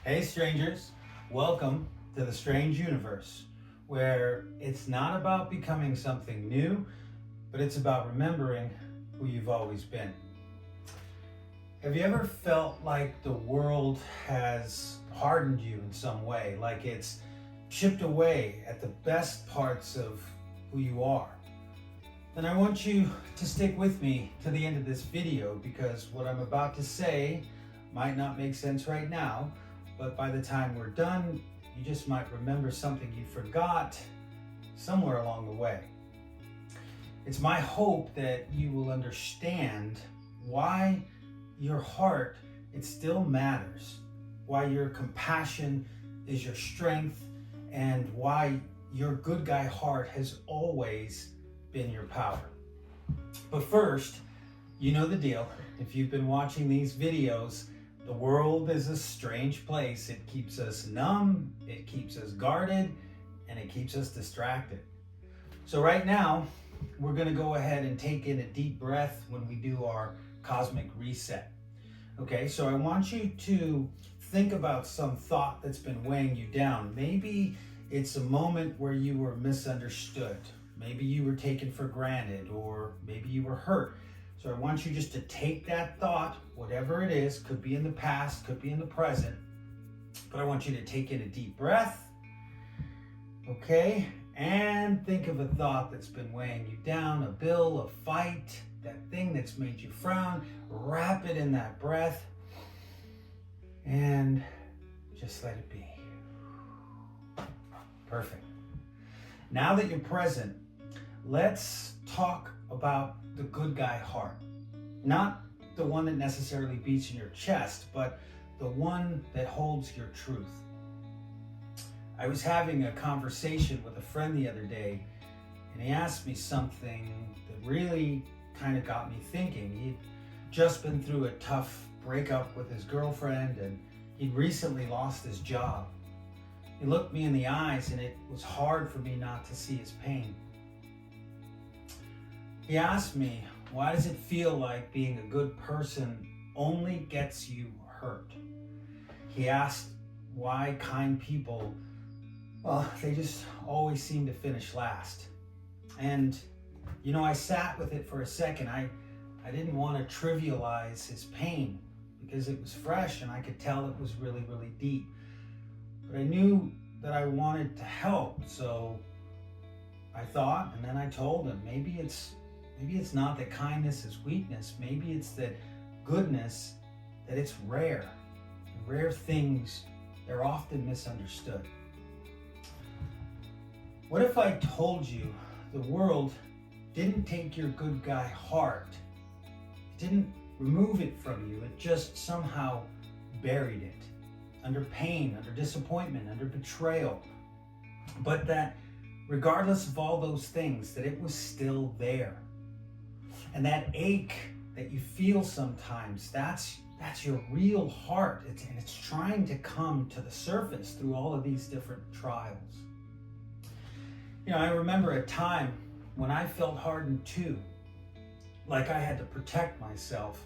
Hey strangers, welcome to the strange universe where it's not about becoming something new, but it's about remembering who you've always been. Have you ever felt like the world has hardened you in some way, like it's chipped away at the best parts of who you are? Then I want you to stick with me to the end of this video because what I'm about to say might not make sense right now, but by the time we're done, you just might remember something you forgot somewhere along the way. It's my hope that you will understand why your heart, it still matters, why your compassion is your strength, and why your good guy heart has always been your power. But first, you know the deal. If you've been watching these videos, the world is a strange place. It keeps us numb, it keeps us guarded, and it keeps us distracted. So right now, we're going to go ahead and take in a deep breath when we do our cosmic reset. Okay, so I want you to think about some thought that's been weighing you down. Maybe it's a moment where you were misunderstood. Maybe you were taken for granted, or maybe you were hurt. So I want you just to take that thought, whatever it is, could be in the past, could be in the present, but I want you to take in a deep breath, okay? And think of a thought that's been weighing you down, a bill, a fight, that thing that's made you frown. Wrap it in that breath and just let it be. Perfect. Now that you're present, let's talk about the good guy heart. Not the one that necessarily beats in your chest, but the one that holds your truth. I was having a conversation with a friend the other day, and he asked me something that really kind of got me thinking. He'd just been through a tough breakup with his girlfriend, and he'd recently lost his job. He looked me in the eyes, and it was hard for me not to see his pain. He asked me, why does it feel like being a good person only gets you hurt? He asked why kind people, well, they just always seem to finish last. And, you know, I sat with it for a second. I didn't want to trivialize his pain because it was fresh and I could tell it was really, really deep. But I knew that I wanted to help, so I thought, and then I told him, maybe it's not that kindness is weakness. Maybe it's that goodness, that it's rare. And rare things, they're often misunderstood. What if I told you the world didn't take your good guy heart? It didn't remove it from you. It just somehow buried it under pain, under disappointment, under betrayal. But that regardless of all those things, that it was still there. And that ache that you feel sometimes, that's your real heart. It's trying to come to the surface through all of these different trials. You know, I remember a time when I felt hardened too, like I had to protect myself,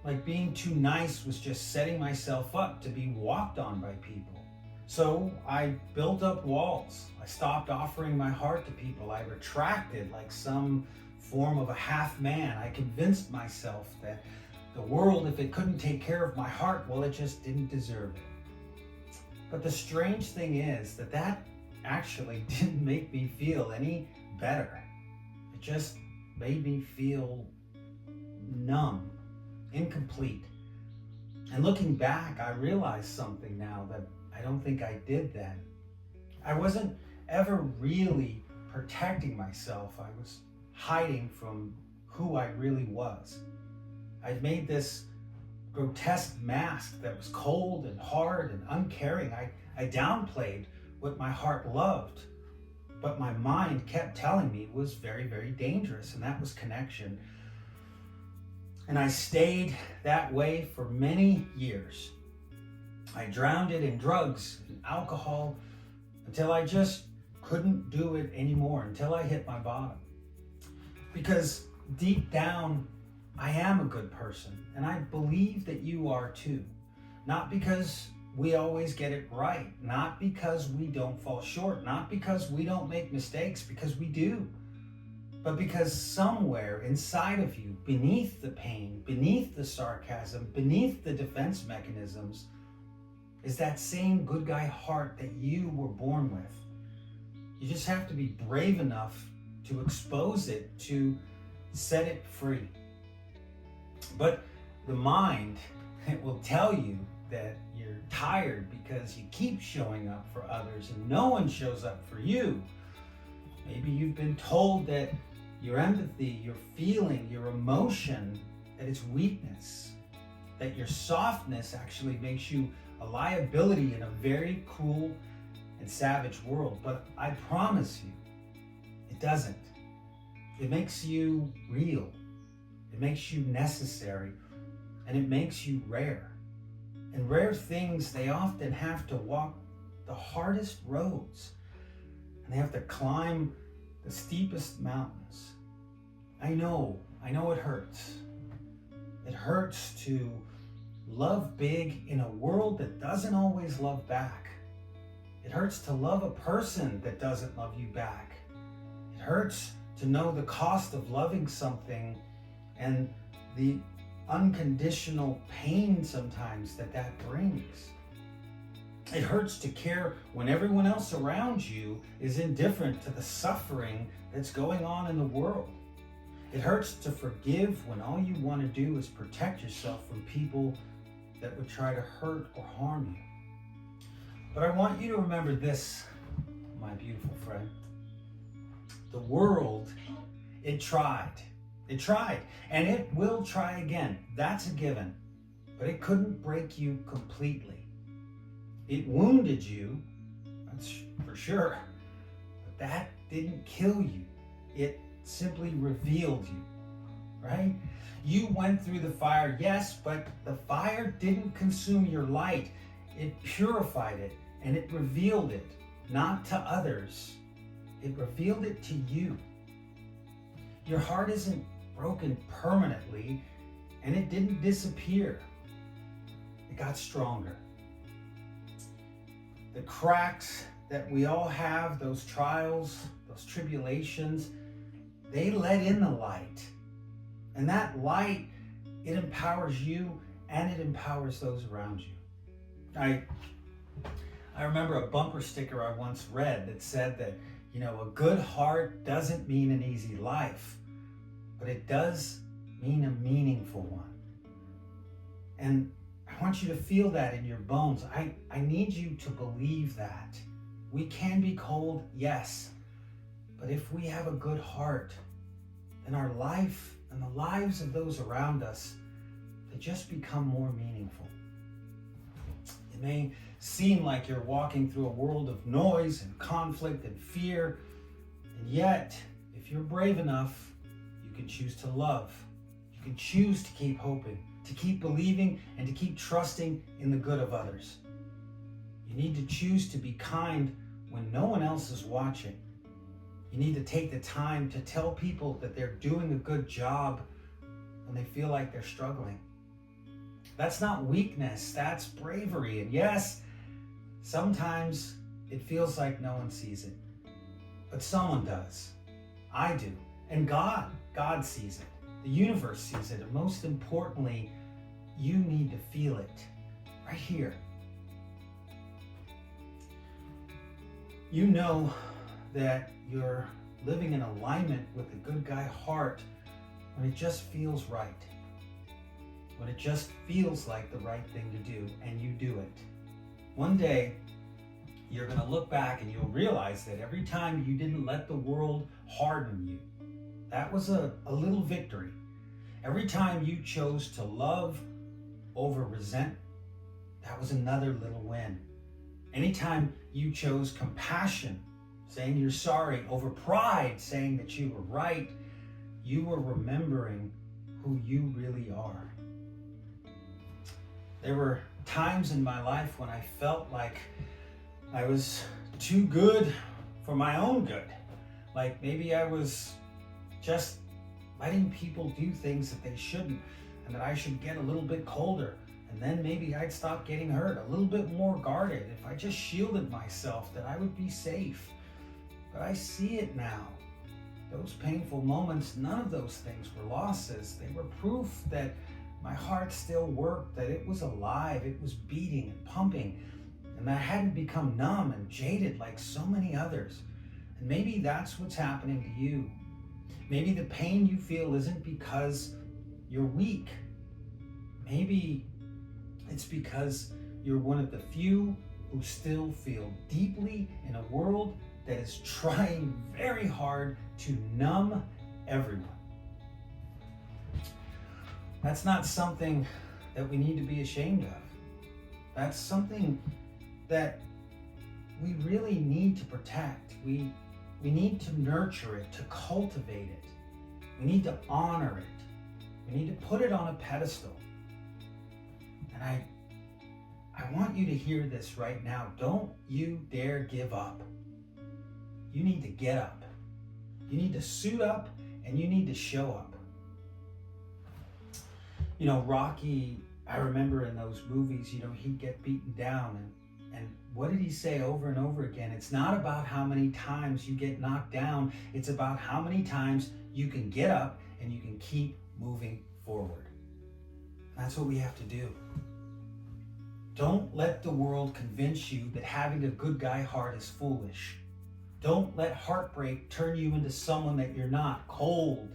like being too nice was just setting myself up to be walked on by people. So I built up walls. I stopped offering my heart to people. I retracted like some form of a half man. I convinced myself that the world, if it couldn't take care of my heart, well, it just didn't deserve it. But the strange thing is that actually didn't make me feel any better. It just made me feel numb, incomplete. And looking back, I realized something now that I don't think I did then. I wasn't ever really protecting myself. I was hiding from who I really was. I'd made this grotesque mask that was cold and hard and uncaring. I downplayed what my heart loved, but my mind kept telling me was very, very dangerous, and that was connection. And I stayed that way for many years. I drowned it in drugs and alcohol until I just couldn't do it anymore, until I hit my bottom. Because deep down, I am a good person, and I believe that you are too. Not because we always get it right. Not because we don't fall short, not because we don't make mistakes, because we do. But because somewhere inside of you, beneath the pain, beneath the sarcasm, beneath the defense mechanisms, is that same good guy heart that you were born with. You just have to be brave enough to expose it, to set it free. But the mind, it will tell you that you're tired because you keep showing up for others and no one shows up for you. Maybe you've been told that your empathy, your feeling, your emotion, that it's weakness, that your softness actually makes you a liability in a very cruel and savage world. But I promise you, it doesn't. It makes you real. It makes you necessary. And it makes you rare. And rare things, they often have to walk the hardest roads. And they have to climb the steepest mountains. I know it hurts. It hurts to love big in a world that doesn't always love back. It hurts to love a person that doesn't love you back. It hurts to know the cost of loving something and the unconditional pain sometimes that brings. It hurts to care when everyone else around you is indifferent to the suffering that's going on in the world. It hurts to forgive when all you want to do is protect yourself from people that would try to hurt or harm you. But I want you to remember this, my beautiful friend. The world, it tried. It tried, and it will try again. That's a given. But it couldn't break you completely. It wounded you, that's for sure, but that didn't kill you. It simply revealed you, right? You went through the fire, yes, but the fire didn't consume your light. It purified it, and it revealed it, not to others. It revealed it to you. Your heart isn't broken permanently, and it didn't disappear. It got stronger. The cracks that we all have, those trials, those tribulations, they let in the light. And that light, it empowers you and it empowers those around you. I remember a bumper sticker I once read that said that, a good heart doesn't mean an easy life, but it does mean a meaningful one. And I want you to feel that in your bones. I need you to believe that. We can be cold, yes, but if we have a good heart, then our life and the lives of those around us, they just become more meaningful. It may seem like you're walking through a world of noise and conflict and fear, and yet, if you're brave enough, you can choose to love. You can choose to keep hoping, to keep believing, and to keep trusting in the good of others. You need to choose to be kind when no one else is watching. You need to take the time to tell people that they're doing a good job when they feel like they're struggling. That's not weakness, that's bravery. And yes, sometimes it feels like no one sees it, but someone does. I do. And God sees it. The universe sees it. And most importantly, you need to feel it right here. You know that you're living in alignment with the good guy heart when it just feels right. When it just feels like the right thing to do, and you do it. One day, you're going to look back and you'll realize that every time you didn't let the world harden you, that was a little victory. Every time you chose to love over resent, that was another little win. Anytime you chose compassion, saying you're sorry, over pride, saying that you were right, you were remembering who you really are. There were times in my life when I felt like I was too good for my own good. Like maybe I was just letting people do things that they shouldn't, and that I should get a little bit colder. And then maybe I'd stop getting hurt, a little bit more guarded. If I just shielded myself, that I would be safe. But I see it now. Those painful moments, none of those things were losses. They were proof that my heart still worked, that it was alive, it was beating and pumping, and that I hadn't become numb and jaded like so many others. And maybe that's what's happening to you. Maybe the pain you feel isn't because you're weak. Maybe it's because you're one of the few who still feel deeply in a world that is trying very hard to numb everyone. That's not something that we need to be ashamed of. That's something that we really need to protect. We need to nurture it, to cultivate it. We need to honor it. We need to put it on a pedestal. And I want you to hear this right now. Don't you dare give up. You need to get up. You need to suit up and you need to show up. You know, Rocky, I remember in those movies, he'd get beaten down. And what did he say over and over again? It's not about how many times you get knocked down. It's about how many times you can get up and you can keep moving forward. That's what we have to do. Don't let the world convince you that having a good guy heart is foolish. Don't let heartbreak turn you into someone that you're not, cold.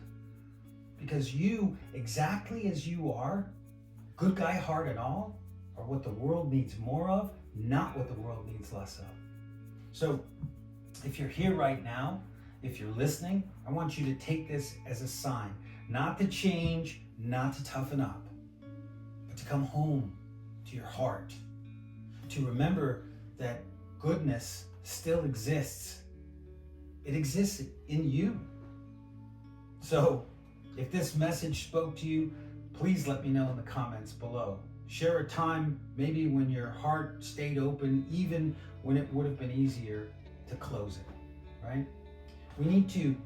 Because you, exactly as you are, good guy heart and all, are what the world needs more of, not what the world needs less of. So, if you're here right now, if you're listening, I want you to take this as a sign, not to change, not to toughen up, but to come home to your heart, to remember that goodness still exists. It exists in you. So, if this message spoke to you, please let me know in the comments below. Share a time maybe when your heart stayed open, even when it would have been easier to close it, right? We need to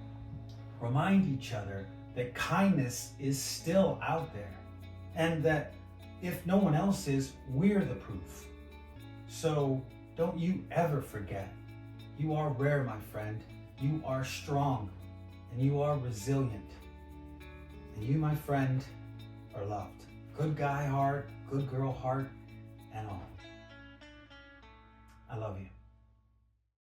remind each other that kindness is still out there, and that if no one else is, we're the proof. So don't you ever forget, you are rare, my friend. You are strong, and you are resilient. And you, my friend, are loved. Good guy heart, good girl heart, and all. I love you.